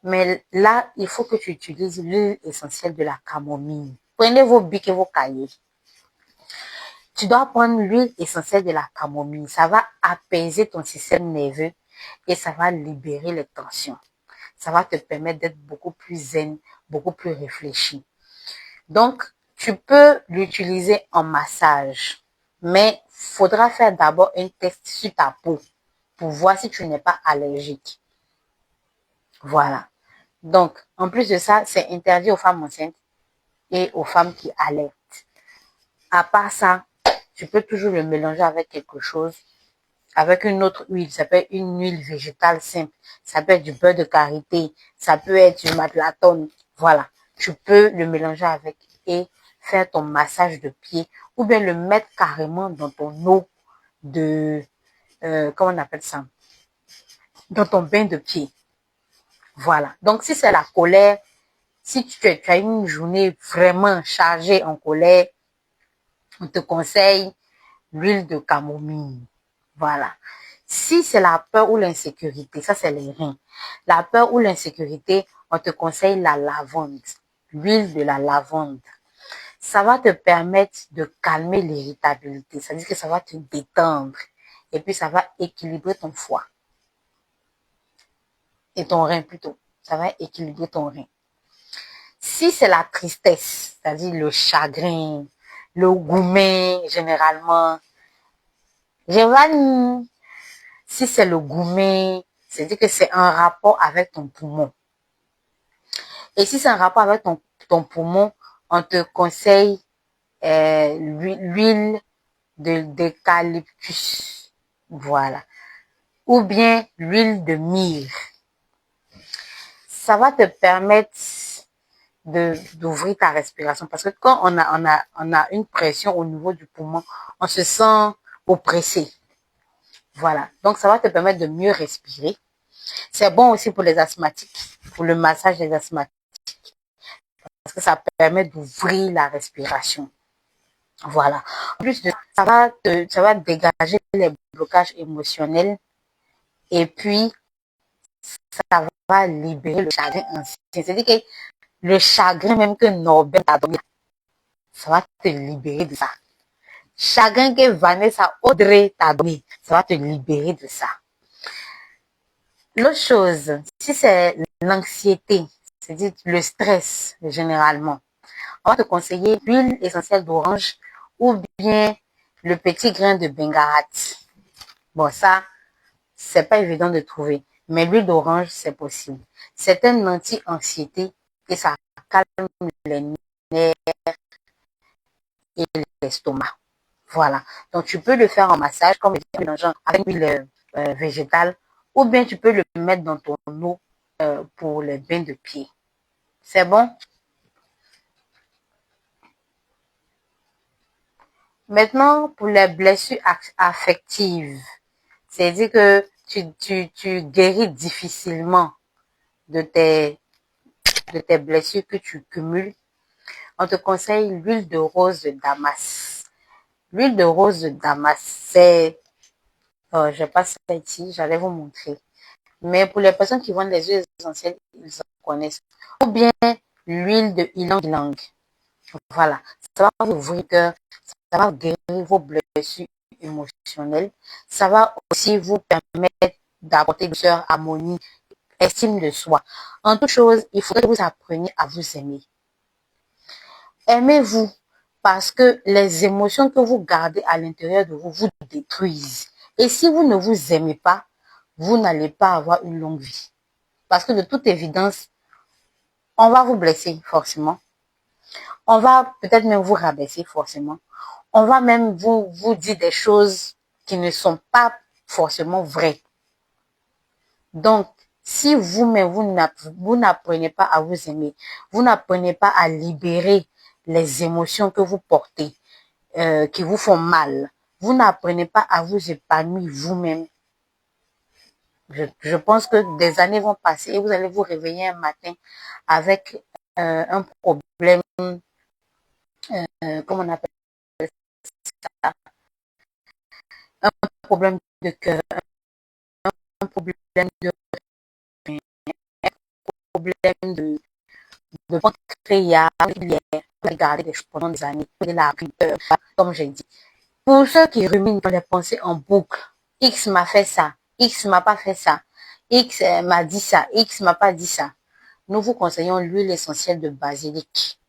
Mais là, il faut que tu utilises l'huile essentielle de la camomille. Prenez vos bics et vos cahiers. Tu dois prendre l'huile essentielle de la camomille. Ça va apaiser ton système nerveux et ça va libérer les tensions. Ça va te permettre d'être beaucoup plus zen, beaucoup plus réfléchi. Donc, tu peux l'utiliser en massage, mais faudra faire d'abord un test sur ta peau pour voir si tu n'es pas allergique. Voilà. Donc, en plus de ça, c'est interdit aux femmes enceintes et aux femmes qui allaitent. À part ça, tu peux toujours le mélanger avec quelque chose, avec une autre huile. Ça peut être une huile végétale simple, ça peut être du beurre de karité, ça peut être du matlatone. Voilà, tu peux le mélanger avec et faire ton massage de pied ou bien le mettre carrément dans ton eau de, comment on appelle ça, dans ton bain de pied. Voilà. Donc, si c'est la colère, si tu as une journée vraiment chargée en colère, on te conseille l'huile de camomille. Voilà. Si c'est la peur ou l'insécurité, ça c'est les reins. La peur ou l'insécurité, on te conseille la lavande, l'huile de la lavande. Ça va te permettre de calmer l'irritabilité, c'est-à-dire que ça va te détendre et puis ça va équilibrer ton foie et ton rein plutôt. Ça va équilibrer ton rein. Si c'est la tristesse, c'est-à-dire le chagrin, le gourmet généralement, Giovanni, si c'est le gourmet, c'est-à-dire que c'est un rapport avec ton poumon. Et si c'est un rapport avec ton poumon, on te conseille l'huile d'eucalyptus. Voilà. Ou bien l'huile de myrrhe. Ça va te permettre d'ouvrir ta respiration. Parce que quand on a une pression au niveau du poumon, on se sent oppressé. Voilà. Donc, ça va te permettre de mieux respirer. C'est bon aussi pour les asthmatiques, pour le massage des asthmatiques. Parce que ça permet d'ouvrir la respiration. Voilà. En plus de ça, ça va dégager les blocages émotionnels. Et puis, ça va libérer le chagrin ancien. C'est-à-dire que le chagrin même que Norbert a donné, ça va te libérer de ça. Chagrin que Vanessa Audrey t'a donné, ça va te libérer de ça. L'autre chose, si c'est l'anxiété, c'est-à-dire le stress généralement, on va te conseiller l'huile essentielle d'orange ou bien le petit grain de bengarat. Bon, ça, c'est pas évident de trouver, mais l'huile d'orange, c'est possible. C'est un anti-anxiété et ça calme les nerfs et l'estomac. Voilà. Donc, tu peux le faire en massage, comme je mélangeant avec l'huile végétale, ou bien tu peux le mettre dans ton eau pour les bains de pied. C'est bon? Maintenant, pour les blessures affectives, c'est-à-dire que tu guéris difficilement de tes blessures que tu cumules. On te conseille l'huile de rose de Damas. L'huile de rose de Damas, c'est, je passe ça ici, j'allais vous montrer. Mais pour les personnes qui vendent les huiles essentielles, ils en connaissent. Ou bien l'huile de ylang ylang. Voilà, ça va vous ouvrir le cœur, ça va guérir vos blessures émotionnelles, ça va aussi vous permettre d'apporter douceur, harmonie, estime de soi. En toute chose, il faudrait que vous appreniez à vous aimer. Aimez-vous parce que les émotions que vous gardez à l'intérieur de vous vous détruisent. Et si vous ne vous aimez pas, vous n'allez pas avoir une longue vie. Parce que de toute évidence, on va vous blesser forcément. On va peut-être même vous rabaisser forcément. On va même vous dire des choses qui ne sont pas forcément vraies. Donc, si vous-même, vous n'apprenez pas à vous aimer, vous n'apprenez pas à libérer les émotions que vous portez, qui vous font mal, vous n'apprenez pas à vous épanouir vous-même, je pense que des années vont passer et vous allez vous réveiller un matin avec un problème, comment on appelle ça, un problème de cœur, un problème de problème de pancréas, regarder des choses pendant des années, de la peur, comme j'ai dit. Pour ceux qui ruminent les pensées en boucle, X m'a fait ça, X m'a pas fait ça, X m'a dit ça, X m'a pas dit ça. Nous vous conseillons l'huile essentielle de basilic.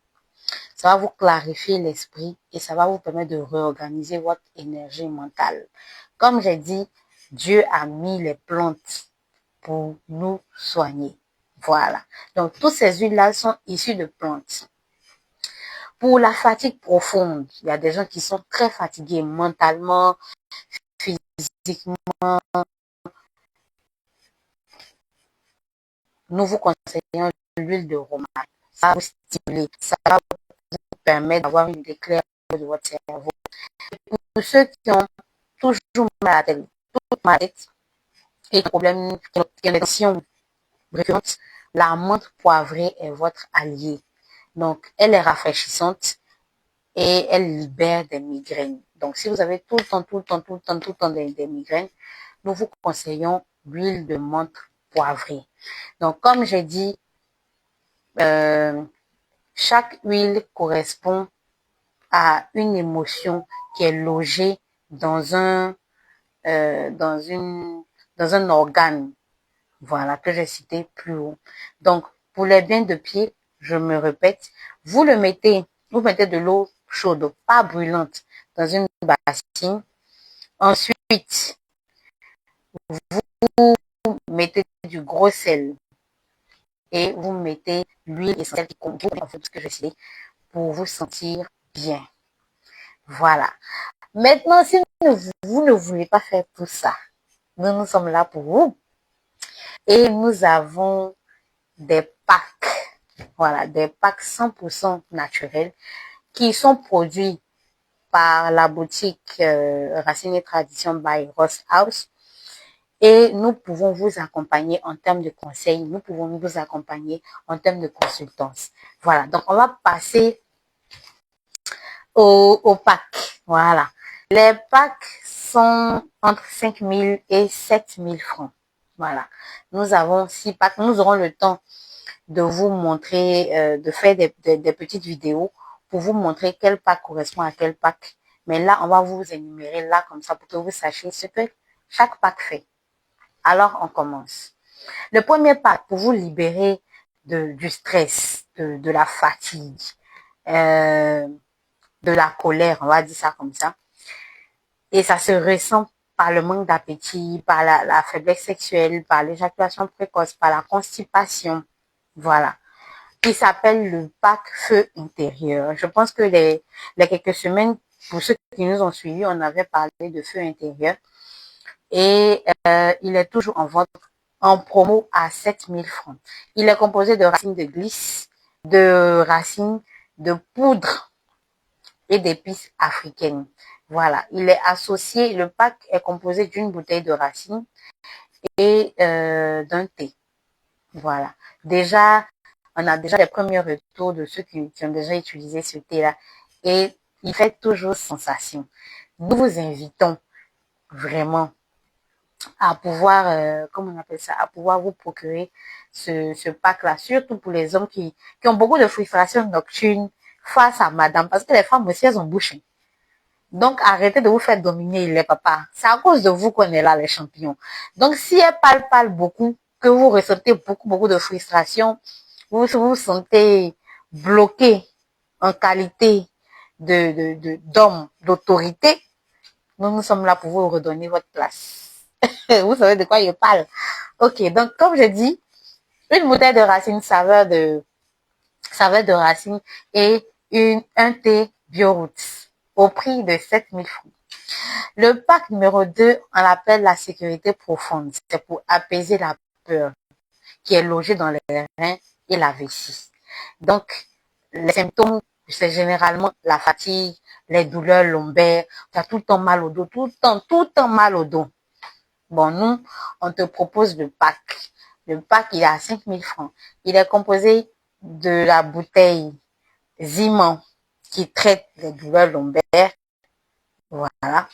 Ça va vous clarifier l'esprit et ça va vous permettre de réorganiser votre énergie mentale. Comme j'ai dit, Dieu a mis les plantes pour nous soigner. Voilà. Donc, toutes ces huiles-là sont issues de plantes. Pour la fatigue profonde, il y a des gens qui sont très fatigués mentalement, physiquement. Nous vous conseillons l'huile de romarin. Ça va vous stimuler, ça va vous permettre d'avoir une idée claire de votre cerveau. Pour ceux qui ont toujours mal à la tête, et des problèmes, qui ont des tensions récurrentes, la menthe poivrée est votre alliée. Donc, elle est rafraîchissante et elle libère des migraines. Donc, si vous avez tout le temps des migraines, nous vous conseillons l'huile de menthe poivrée. Donc, comme j'ai dit, chaque huile correspond à une émotion qui est logée dans un organe, voilà, que j'ai cité plus haut. Donc, pour les bains de pied, je me répète, vous mettez de l'eau chaude, pas brûlante, dans une bassine. Ensuite, vous mettez du gros sel et vous mettez l'huile essentielle qui compte ce que je sais pour vous sentir bien. Voilà. Maintenant, si vous ne voulez pas faire tout ça, nous sommes là pour vous. Et nous avons des packs. Voilà, des packs 100% naturels qui sont produits par la boutique Racines et Traditions by Ross House. Et nous pouvons vous accompagner en termes de conseils, nous pouvons vous accompagner en termes de consultance. Voilà, donc on va passer au pack. Voilà. Les packs sont entre 5 000 et 7 000 francs. Voilà. Nous avons 6 packs. Nous aurons le temps de vous montrer, de faire des petites vidéos pour vous montrer quel pack correspond à quel pack. Mais là, on va vous énumérer là comme ça pour que vous sachiez ce que chaque pack fait. Alors, on commence. Le premier pack pour vous libérer du stress, de la fatigue, de la colère, on va dire ça comme ça. Et ça se ressent par le manque d'appétit, par la faiblesse sexuelle, par l'éjaculation précoce, par la constipation. Voilà. Il s'appelle le pack feu intérieur. Je pense que les quelques semaines, pour ceux qui nous ont suivis, on avait parlé de feu intérieur. Et il est toujours en vente en promo à 7 000 francs. Il est composé de racines de glisse, de racines de poudre et d'épices africaines. Voilà, il est associé, le pack est composé d'une bouteille de racines et d'un thé. Voilà. Déjà, on a déjà les premiers retours de ceux qui ont déjà utilisé ce thé-là et il fait toujours sensation. Nous vous invitons vraiment à pouvoir, comment on appelle ça, à pouvoir vous procurer ce pack-là, surtout pour les hommes qui ont beaucoup de frustration nocturne, face à madame, parce que les femmes aussi, elles ont bouché. Donc, arrêtez de vous faire dominer les papas. C'est à cause de vous qu'on est là, les champions. Donc, si elle parle beaucoup, que vous ressentez beaucoup de frustration, vous vous sentez bloqué en qualité d'homme, d'autorité, nous sommes là pour vous redonner votre place. Vous savez de quoi je parle. Ok, donc, comme je dis, une bouteille de racine saveur de racine et un thé Bioroots au prix de 7 000 francs. Le pack numéro 2, on l'appelle la sécurité profonde. C'est pour apaiser la peur qui est logée dans les reins et la vessie. Donc, les symptômes, c'est généralement la fatigue, les douleurs lombaires, tu as tout le temps mal au dos, tout le temps mal au dos. Bon, nous, on te propose le pack. Le pack, il est à 5 000 francs. Il est composé de la bouteille Ziman qui traite les douleurs lombaires. Voilà.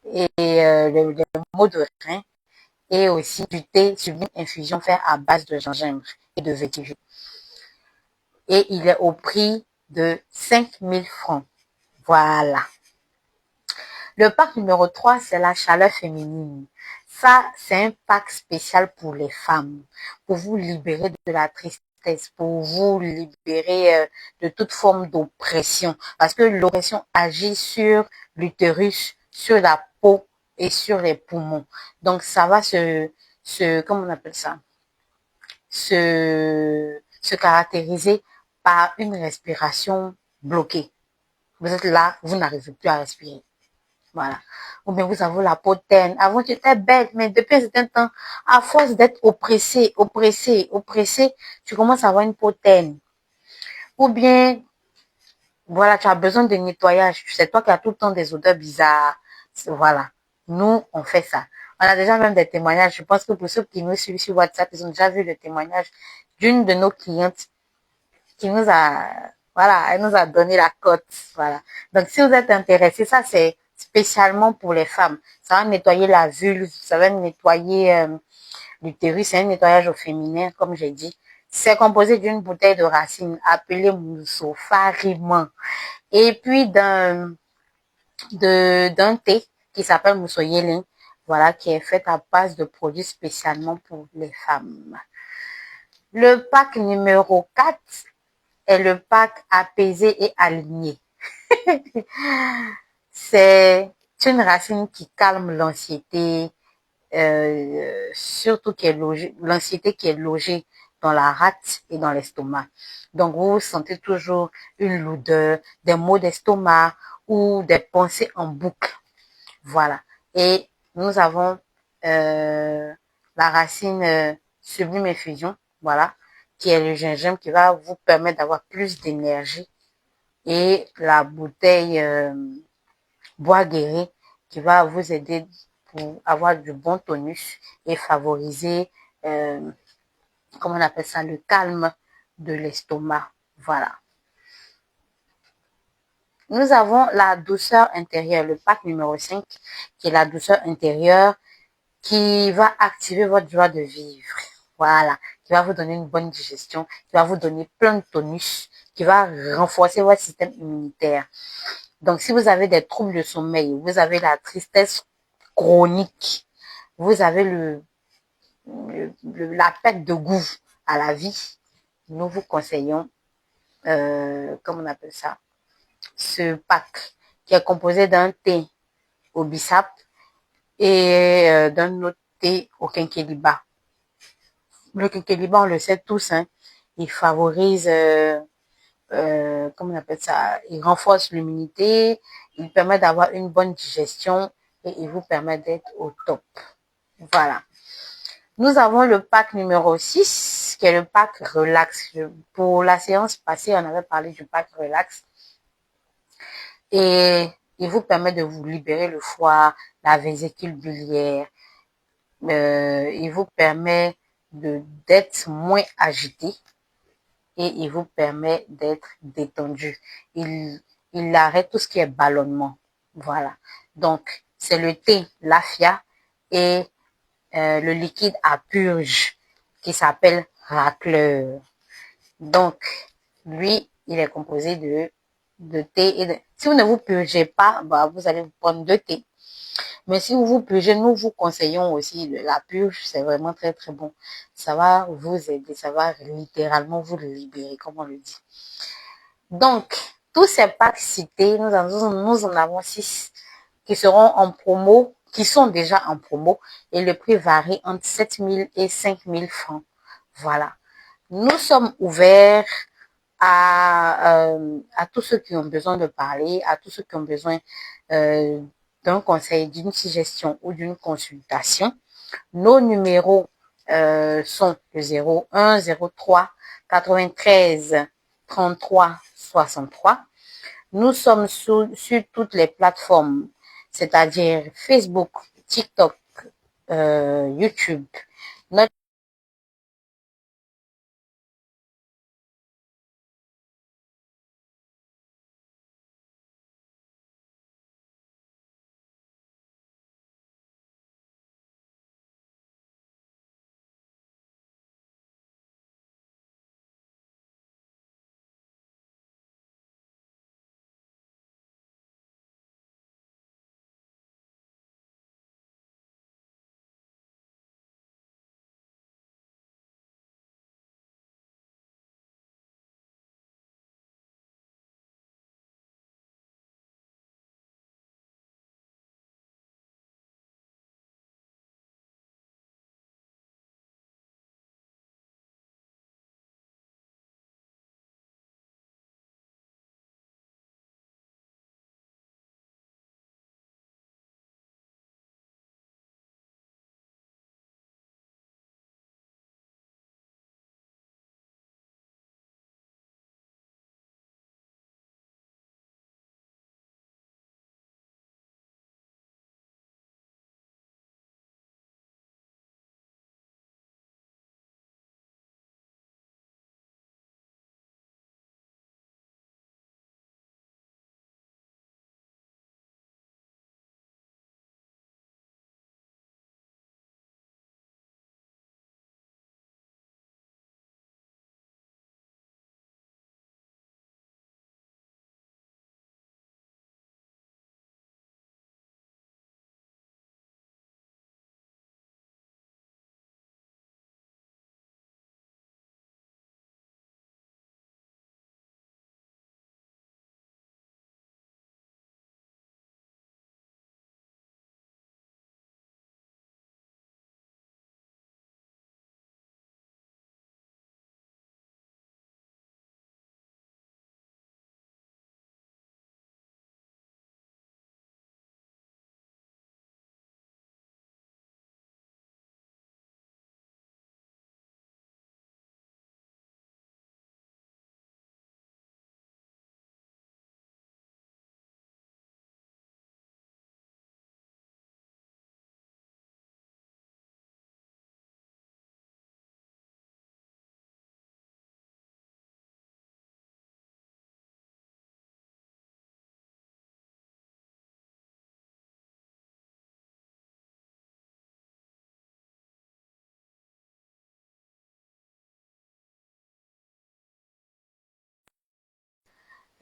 Et les maux de rein. Et aussi du thé sublime infusion fait à base de gingembre et de vétiver. Et il est au prix de 5 000 francs. Voilà. Le pack numéro 3, c'est la chaleur féminine. Ça, c'est un pack spécial pour les femmes, pour vous libérer de la tristesse, pour vous libérer de toute forme d'oppression. Parce que l'oppression agit sur l'utérus, sur la peau et sur les poumons. Donc, ça va comment on appelle ça? Se caractériser par une respiration bloquée. Vous êtes là, vous n'arrivez plus à respirer. Voilà. Ou bien vous avez la peau terne. Avant, tu étais belle, mais depuis un certain temps, à force d'être oppressé, tu commences à avoir une peau terne. Ou bien, voilà, tu as besoin de nettoyage. C'est toi qui as tout le temps des odeurs bizarres. Voilà. Nous, on fait ça. On a déjà même des témoignages. Je pense que pour ceux qui nous suivent sur WhatsApp, ils ont déjà vu le témoignage d'une de nos clientes qui nous a, voilà, elle nous a donné la cote. Voilà. Donc, si vous êtes intéressé, ça, c'est spécialement pour les femmes. Ça va nettoyer la vulve, ça va nettoyer l'utérus, c'est un nettoyage au féminin, comme j'ai dit. C'est composé d'une bouteille de racine appelée Mousso Fariment et puis d'un thé qui s'appelle Mousso Yelin, voilà, qui est fait à base de produits spécialement pour les femmes. Le pack numéro 4 est le pack apaisé et aligné. C'est une racine qui calme l'anxiété, surtout l'anxiété qui est logée dans la rate et dans l'estomac. Donc, vous sentez toujours une lourdeur, des maux d'estomac ou des pensées en boucle. Voilà. Et nous avons la racine sublime infusion, voilà, qui est le gingembre qui va vous permettre d'avoir plus d'énergie. Et la bouteille bois guéri qui va vous aider pour avoir du bon tonus et favoriser, comment on appelle ça, le calme de l'estomac. Voilà. Nous avons la douceur intérieure, le pack numéro 5, qui est la douceur intérieure, qui va activer votre joie de vivre. Voilà. Qui va vous donner une bonne digestion, qui va vous donner plein de tonus, qui va renforcer votre système immunitaire. Donc, si vous avez des troubles de sommeil, vous avez la tristesse chronique, vous avez la perte de goût à la vie, nous vous conseillons, comment on appelle ça, ce pack qui est composé d'un thé au bissap et d'un autre thé au quinqueliba. Le quinqueliba, on le sait tous, hein, il favorise, comment on appelle ça, il renforce l'immunité, il permet d'avoir une bonne digestion et il vous permet d'être au top. Voilà. Nous avons le pack numéro 6, qui est le pack relax. Pour la séance passée, on avait parlé du pack relax. Et il vous permet de vous libérer le foie, la vésicule biliaire. Il vous permet d'être moins agité et il vous permet d'être détendu. Il arrête tout ce qui est ballonnement. Voilà. Donc, c'est le thé Lafia et le liquide à purge qui s'appelle racleur. Donc, lui, Il est composé de thé et de... Si vous ne vous purgez pas, bah, vous allez vous prendre 2 thés. Mais si vous vous purgez, nous vous conseillons aussi la purge, c'est vraiment très très bon. Ça va vous aider, ça va littéralement vous libérer, comme on le dit. Donc, tous ces packs cités, nous en avons 6 qui seront en promo, qui sont déjà en promo, et le prix varie entre 7 000 et 5 000 francs. Voilà. Nous sommes ouverts à tous ceux qui ont besoin de parler, à tous ceux qui ont besoin d'un conseil, d'une suggestion ou d'une consultation. Nos numéros sont le 01 03 93 33 63. Nous sommes sur toutes les plateformes, c'est-à-dire Facebook, TikTok, YouTube. Notre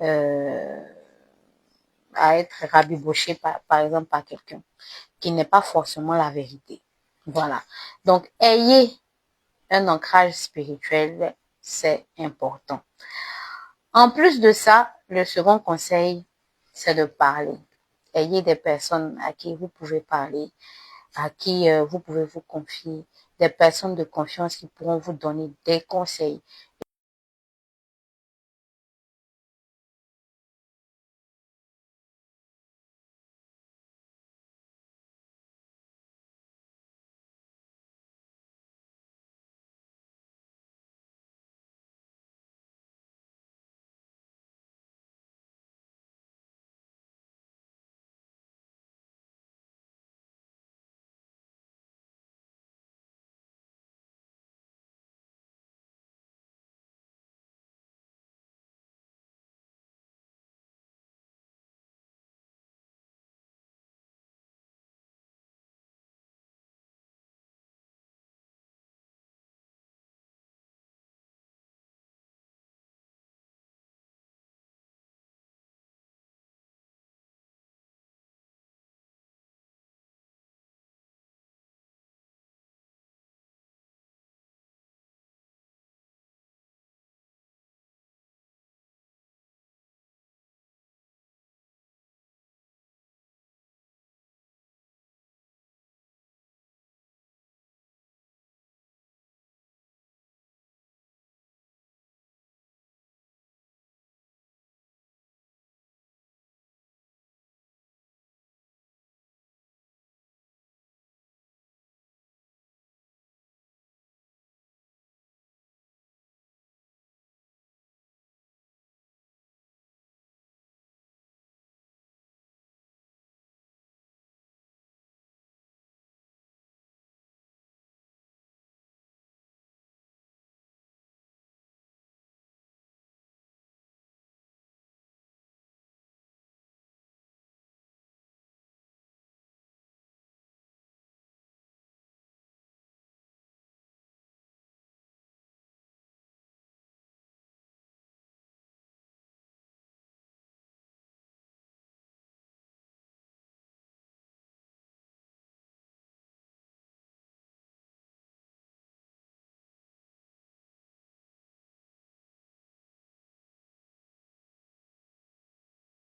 euh, à être rabiboché par exemple par quelqu'un qui n'est pas forcément la vérité. Voilà. Donc, ayez un ancrage spirituel, c'est important. En plus de ça, le second conseil, c'est de parler. Ayez des personnes à qui vous pouvez parler, à qui vous pouvez vous confier, des personnes de confiance qui pourront vous donner des conseils,